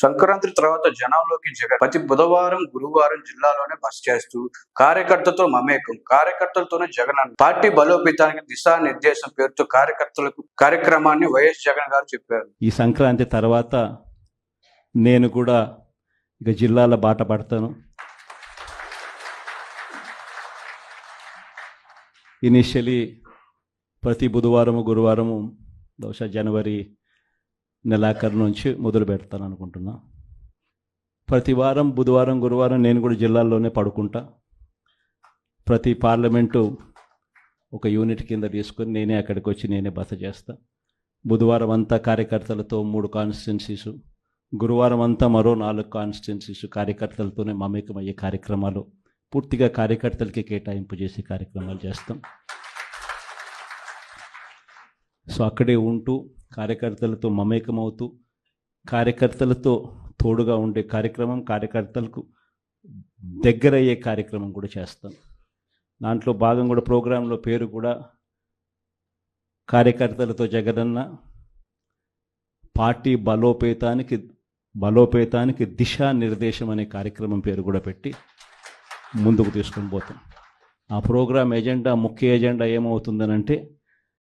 సంక్రాంతి తర్వాత జనంలోకి జగన్ ప్రతి బుధవారం గురువారం జిల్లాలోనే బస చేస్తూ కార్యకర్తతో మమేకం, కార్యకర్తలతోనే జగన్ పార్టీ బలోపేతానికి దిశానిర్దేశం పేరుతో కార్యకర్తలకు కార్యక్రమాన్ని వైఎస్ జగన్ గారు చెప్పారు. ఈ సంక్రాంతి తర్వాత నేను కూడా ఇక జిల్లాల బాట పడతాను. ఇనిషియలీ ప్రతి బుధవారము గురువారము బహుశా జనవరి నెలాఖరు నుంచి మొదలు పెడతాను అనుకుంటున్నా. ప్రతి వారం బుధవారం గురువారం నేను కూడా జిల్లాల్లోనే పడుకుంటా. ప్రతి పార్లమెంటు ఒక యూనిట్ కింద తీసుకొని నేనే అక్కడికి వచ్చి నేనే బస చేస్తా. బుధవారం అంతా కార్యకర్తలతో 3 కాన్స్టిట్యున్సీసు, గురువారం అంతా మరో 4 కాన్స్టిట్యున్సీసు కార్యకర్తలతోనే మమేకమయ్యే కార్యక్రమాలు పూర్తిగా కార్యకర్తలకి కేటాయింపు చేసే కార్యక్రమాలు చేస్తాం. సో అక్కడే ఉంటూ కార్యకర్తలతో మమేకమవుతూ కార్యకర్తలతో తోడుగా ఉండే కార్యక్రమం, కార్యకర్తలకు దగ్గరయ్యే కార్యక్రమం కూడా చేస్తాం. దాంట్లో భాగం కూడా ప్రోగ్రాంలో పేరు కూడా కార్యకర్తలతో జగనన్న పార్టీ బలోపేతానికి దిశానిర్దేశం అనే కార్యక్రమం పేరు కూడా పెట్టి ముందుకు తీసుకొని పోతాం. ఆ ప్రోగ్రాం ఎజెండా, ముఖ్య ఎజెండా ఏమవుతుందనంటే